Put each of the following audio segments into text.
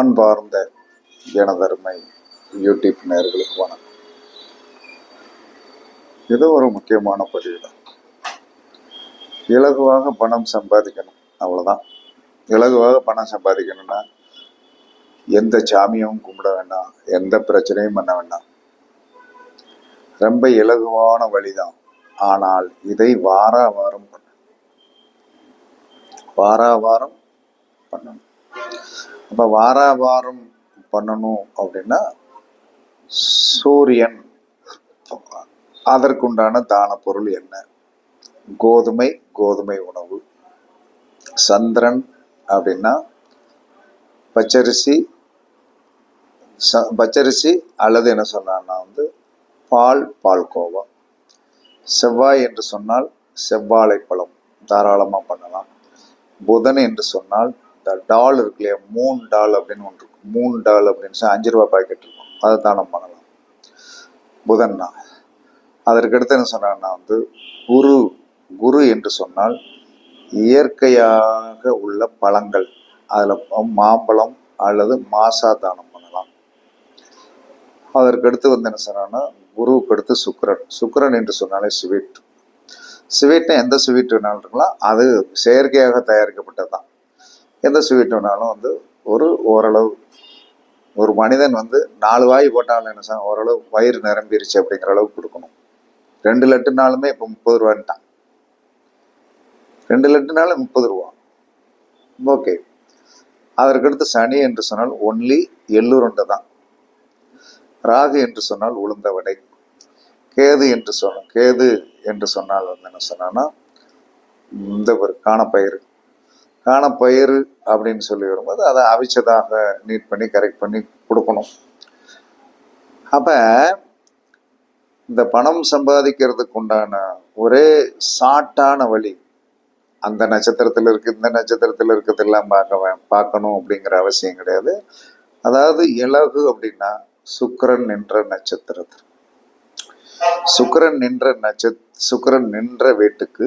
அன்பார்ந்த எனதருமை யூடியூப் நேயர்களுக்கு வணக்கம். இது ஒரு முக்கியமான பதிவு தான். இலகுவாக பணம் சம்பாதிக்கணும், அவ்வளோதான். இலகுவாக பணம் சம்பாதிக்கணும்னா எந்த சாமியும் கும்பிட வேண்டாம், எந்த பிரச்சனையும் பண்ண வேண்டாம். ரொம்ப இலகுவான வழிதான். ஆனால் இதை வாரம் பண்ணணும். அப்ப வாரம் பண்ணணும் அப்படின்னா சூரியன் அதற்குண்டான தான பொருள் என்ன? கோதுமை உணவு. சந்திரன் அப்படின்னா பச்சரிசி அல்லது என்ன சொன்னான்னா பால்கோவா. செவ்வாய் என்று சொன்னால் செவ்வாழை பழம் தாராளமாக பண்ணலாம். புதன் என்று சொன்னால் இந்த டால் இருக்கு இல்லையா, 3 டால் அப்படின்னு ஒன்று இருக்கும். 3 டால் அப்படின்னு சொல்லி 5 ரூபாய் பாக்கெட் இருக்கும், அதை தானம் பண்ணலாம் புதன்னா. அதற்கடுத்து என்ன சொன்னான்னா குரு என்று சொன்னால் இயற்கையாக உள்ள பழங்கள், அதில் மாம்பழம் அல்லது மாசா தானம் பண்ணலாம். அதற்கடுத்து என்ன சொன்னா குருவுக்கு அடுத்து சுக்கிரன் என்று சொன்னாலே ஸ்வீட்னா எந்த ஸ்வீட் வேணாலும் இருக்கலாம், அது செயற்கையாக தயாரிக்கப்பட்டது தான். எந்த ஸ்வீட் வேணாலும் ஓரளவு ஒரு மனிதன் 4 வாய் போட்டாலும் என்ன சொன்ன ஓரளவு வயிறு நிரம்பிருச்சு அப்படிங்கிற அளவுக்கு கொடுக்கணும். 2 லட்டுனாலுமே இப்போ 30 ரூபான்ட்டான். 2 லட்டுனாலும் 30 ரூபா. ஓகே. அதற்கடுத்து சனி என்று சொன்னால் ஒன்லி எள்ளுருண்டை தான். ராகு என்று சொன்னால் உளுந்த வடை. கேது என்று சொன்னால் என்ன சொன்னா இந்த ஒரு காணப்பயிறு அப்படின்னு சொல்லி வரும்போது அதை அவிச்சதாக நீட் பண்ணி கரெக்ட் பண்ணி கொடுக்கணும். அப்ப இந்த பணம் சம்பாதிக்கிறதுக்கு உண்டான ஒரே ஷார்ட்டான வழி, அந்த நட்சத்திரத்தில் இருக்கு இந்த நட்சத்திரத்தில் இருக்கிறதெல்லாம் பார்க்கணும் அப்படிங்கிற அவசியம் கிடையாது. அதாவது இலகு அப்படின்னா சுக்கிரன் நின்ற நட்சத்திரத்தில், சுக்கிரன் நின்ற வீட்டுக்கு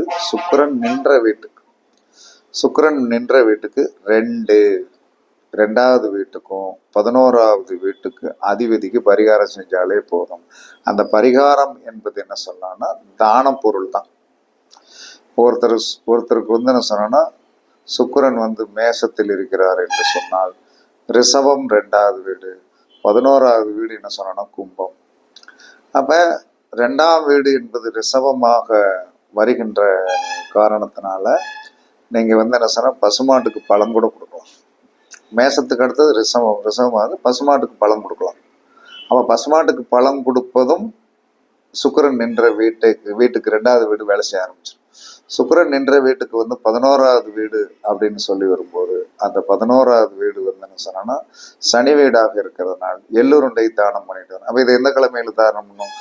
2வது வீட்டுக்கும் 11வது வீட்டுக்கு அதிபதிக்கு பரிகாரம் செஞ்சாலே போதும். அந்த பரிகாரம் என்பது என்ன சொல்லலாம்னா தான பொருள் தான். ஒருத்தருக்கு என்ன சொன்னா சுக்கிரன் மேசத்தில் இருக்கிறார் என்று சொன்னால் ரிஷபம் 2வது வீடு, 11வது வீடு என்ன சொன்னா கும்பம். அப்ப 2ஆம் வீடு என்பது ரிஷபமாக வருகின்ற காரணத்தினால நீங்க என்ன சொன்னா பசுமாட்டுக்கு பழம் கூட கொடுக்கலாம். மேசத்துக்கு அடுத்தது ரிஷபமாக பசுமாட்டுக்கு பழம் கொடுக்கலாம். அப்ப பசுமாட்டுக்கு பழம் கொடுப்பதும் சுக்கிரன் நின்ற வீட்டுக்கு 2வது வீடு வேலை செய்ய ஆரம்பிச்சிடும். சுக்கிரன் நின்ற வீட்டுக்கு 11வது வீடு அப்படின்னு சொல்லி வரும்போது அந்த 11வது வீடு என்ன சொன்னா சனி வீடாக இருக்கிறதுனால எள்ளுருண்டை தானம் பண்ணிட்டு வரும். அப்ப இது எந்த கிழமையில தானம் பண்ணும்?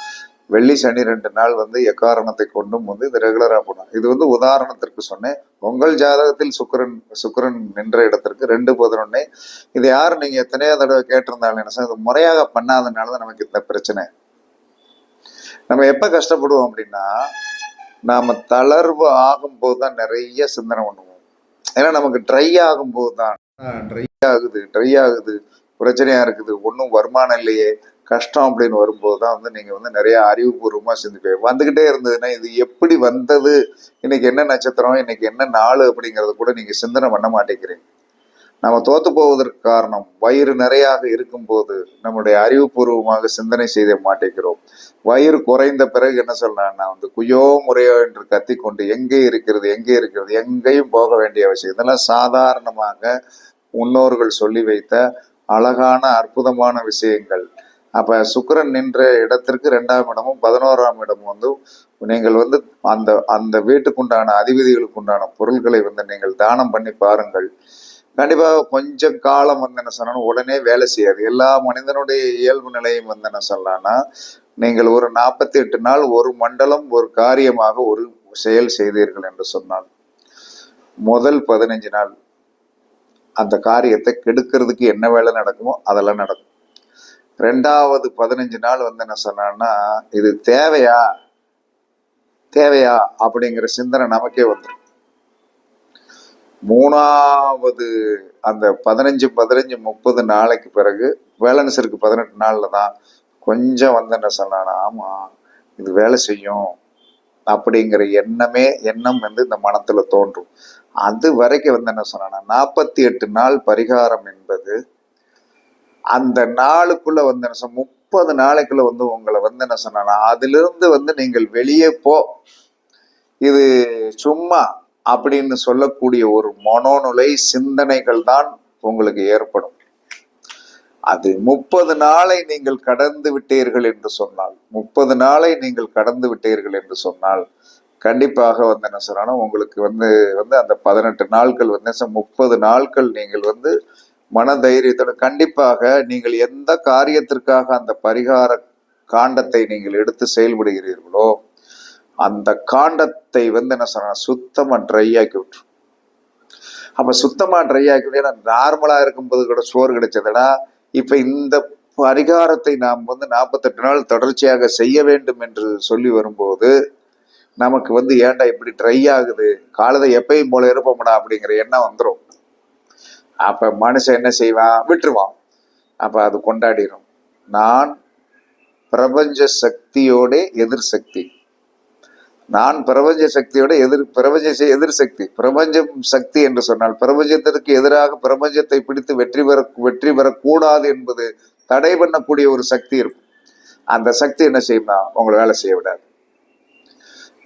வெள்ளி சனி 2 நாள் எக்காரணத்தை கொண்டும் இது ரெகுலரா பண்ணும். இது உதாரணத்திற்கு சொன்னேன். உங்கள் ஜாதகத்தில் சுக்கிரன் நின்ற இடத்திற்கு 2-11. இது யாரு நீங்க எத்தனையோ தடவை கேட்டிருந்தாலும் என்ன இது முறையாக பண்ணாதனாலதான் நமக்கு இந்த பிரச்சனை. நம்ம எப்ப கஷ்டப்படுவோம் அப்படின்னா நாம தளர்வு ஆகும்போது தான் நிறைய சிந்தனை பண்ணுவோம். ஏன்னா நமக்கு ட்ரை ஆகும்போது தான் ட்ரை ஆகுது பிரச்சனையா இருக்குது, ஒன்றும் வருமானம் இல்லையே, கஷ்டம் அப்படின்னு வரும்போது தான் நீங்க நிறைய அறிவுபூர்வமா சிந்திப்பீங்க. வந்துகிட்டே இருந்ததுன்னா இது எப்படி வந்தது, இன்னைக்கு என்ன நட்சத்திரம், இன்னைக்கு என்ன நாள் அப்படிங்கறத கூட நீங்க சிந்தனை பண்ண மாட்டேங்கிறீங்க. நம்ம தோத்து போவதற்கு காரணம் வயிறு நிறையாக இருக்கும்போது நம்முடைய அறிவுபூர்வமாக சிந்தனை செய்த மாட்டேங்கிறோம். வயிறு குறைந்த பிறகு என்ன சொல்லலாம்னா குய்யோ முறையோ என்று கத்திக்கொண்டு எங்கே இருக்கிறது எங்கேயும் போக வேண்டிய அவசியம். இதெல்லாம் சாதாரணமாக முன்னோர்கள் சொல்லி வைத்த அழகான அற்புதமான விஷயங்கள். அப்ப சுக்கிரன் நின்ற இடத்திற்கு 2ஆம் இடமும் 11ஆம் இடமும் நீங்கள் அந்த வீட்டுக்குண்டான அதிபதிகளுக்கு உண்டான பொருள்களை நீங்கள் தானம் பண்ணி பாருங்கள். கண்டிப்பாக கொஞ்சம் காலம் என்ன சொன்னா உடனே வேலை செய்யாது. எல்லா மனிதனுடைய இயல்பு நிலையும் என்ன சொல்லலாம்னா நீங்கள் ஒரு 48 நாள் ஒரு மண்டலம் ஒரு காரியமாக ஒரு செயல் செய்தீர்கள் என்று சொன்னால் முதல் 15 நாள் அந்த காரியத்தை கெடுக்கிறதுக்கு என்ன வேலை நடக்குமோ அதெல்லாம் நடக்கும். 2வது 15 நாள் என்ன சொன்னா இது தேவையா அப்படிங்கிற சிந்தனை நமக்கே வந்துடும். மூணாவது அந்த 15 30 நாளைக்கு பிறகு பேலன்ஸ் இருக்கு 18 நாள்ல தான் கொஞ்சம் வந்து என்ன சொன்னானா, ஆமா இது வேலை செய்யும் அப்படிங்கிற எண்ணம் வந்து இந்த மனத்துல தோன்றும். அது வரைக்கும் வந்து என்ன சொன்னா 48 நாள் பரிகாரம் என்பது அந்த நாளுக்குள்ள வந்து என்ன சொன்ன 30 நாளைக்குள்ள வந்து உங்களை வந்து என்ன சொன்னா அதிலிருந்து வந்து நீங்கள் வெளியே போ, இது சும்மா அப்படின்னு சொல்லக்கூடிய ஒரு மனோநிலை சிந்தனைகள் தான் உங்களுக்கு ஏற்படும். அது 30 நாளை நீங்கள் கடந்து விட்டீர்கள் என்று சொன்னால் 30 நாளை நீங்கள் கடந்து விட்டீர்கள் என்று சொன்னால் கண்டிப்பாக வந்து என்ன சொன்னா உங்களுக்கு வந்து அந்த 18 நாட்கள் வந்து 30 நாட்கள் நீங்கள் வந்து மனதைரியத்தோட கண்டிப்பாக நீங்கள் எந்த காரியத்திற்காக அந்த பரிகார காண்டத்தை நீங்கள் எடுத்து செயல்படுகிறீர்களோ அந்த காண்டத்தை வந்து என்ன சொன்னா சுத்தமா ட்ரை ஆக்கி விட்டுரும். அப்ப சுத்தமா ட்ரை ஆக்கி விட்டு நார்மலா இருக்கும்போது கூட சோறு கிடைச்சதுன்னா இப்ப இந்த பரிகாரத்தை நாம் வந்து 48 நாள் தொடர்ச்சியாக செய்ய வேண்டும் என்று சொல்லி வரும்போது நமக்கு வந்து ஏன்டா இப்படி ட்ரை ஆகுது, காலத்தை எப்பயும் போல இருப்போம்டா அப்படிங்கிற எண்ணம் வந்துடும். அப்ப மனுஷன் என்ன செய்வான், விட்டுருவான். அப்ப அது கொண்டாடிடும். நான் பிரபஞ்ச சக்தியோட எதிர் சக்தி, நான் பிரபஞ்ச சக்தியோட எதிர் சக்தி. பிரபஞ்சம் சக்தி என்று சொன்னால் பிரபஞ்சத்திற்கு எதிராக பிரபஞ்சத்தை பிடித்து வெற்றி பெறக்கூடாது என்பது தடை பண்ணக்கூடிய ஒரு சக்தி இருக்கும். அந்த சக்தி என்ன செய்யும்னா உங்களை வேலை செய்ய விடாது.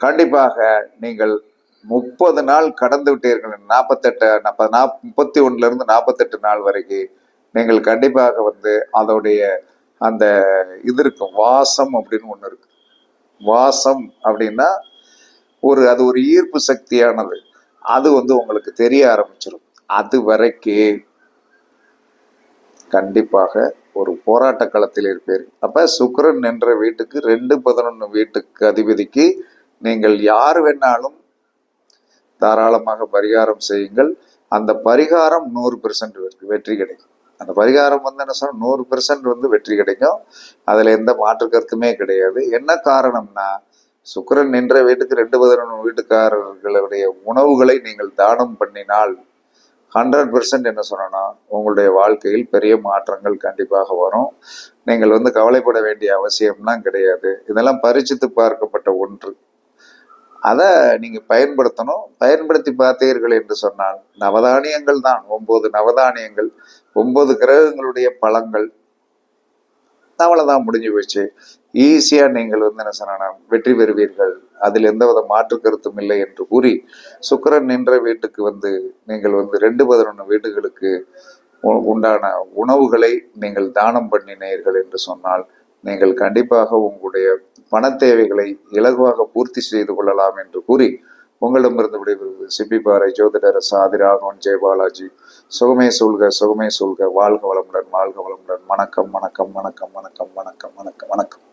கண்டிப்பாக நீங்கள் 30 நாள் கடந்து விட்டீர்கள், 31 இருந்து 48 நாள் வரைக்கும் நீங்கள் கண்டிப்பாக வந்து அதோடைய அந்த இது இருக்கும், வாசம் அப்படின்னு ஒண்ணு இருக்கு. வாசம் அப்படின்னா அது ஒரு ஈர்ப்பு சக்தியானது, அது வந்து உங்களுக்கு தெரிய ஆரம்பிச்சிடும். அது வரைக்கும் கண்டிப்பாக ஒரு போராட்ட களத்தில் இருப்பீர். அப்ப சுக்கிரன் என்ற வீட்டுக்கு 2-11 வீட்டுக்கு அதிபதிக்கு நீங்கள் யார் வேணாலும் தாராளமாக பரிகாரம் செய்யுங்கள். அந்த பரிகாரம் 100% வெற்றி கிடைக்கும். அந்த பரிகாரம் வந்து என்ன சொன்ன 100% வந்து வெற்றி கிடைக்கும். அதுல எந்த மாற்று கருத்துமே கிடையாது. என்ன காரணம்னா சுக்கிரன் நின்ற வீட்டுக்கு 2-11 வீட்டுக்காரர்களுடைய உணவுகளை நீங்கள் தானம் பண்ணினால் 100% என்ன சொன்னா உங்களுடைய வாழ்க்கையில் பெரிய மாற்றங்கள் கண்டிப்பாக வரும். நீங்கள் வந்து கவலைப்பட வேண்டிய அவசியம்லாம் கிடையாது. இதெல்லாம் பரிசித்து பார்க்கப்பட்ட ஒன்று. அதை நீங்க பயன்படுத்தணும். பயன்படுத்தி பார்த்தீர்கள் என்று சொன்னால் நவதானியங்கள் தான், 9 நவதானியங்கள், 9 கிரகங்களுடைய பலங்கள், அவ்வளவுதான், முடிஞ்சு போச்சு. ஈஸியா நீங்கள் வந்து என்ன சொன்னா வெற்றி பெறுவீர்கள். அதில் எந்தவித மாற்று கருத்தும் இல்லை என்று கூறி சுக்கிரன் நின்ற வீட்டுக்கு வந்து நீங்கள் வந்து 2-11 வீடுகளுக்கு உண்டான உணவுகளை நீங்கள் தானம் பண்ணினீர்கள் என்று சொன்னால் நீங்கள் கண்டிப்பாக உங்களுடைய பண தேவைகளை இலகுவாக பூர்த்தி செய்து கொள்ளலாம் என்று கூறி உங்களிடமிருந்து விடைபெறுவது சிப்பிப்பாறை ஜோதிடர் சாதிராகவன் ஜெயபாலாஜி. சுகமே சூழ்க, சுகமே சூழ்க. வாழ்க வளமுடன், வாழ்க வளமுடன். வணக்கம், வணக்கம், வணக்கம், வணக்கம், வணக்கம், வணக்கம், வணக்கம்.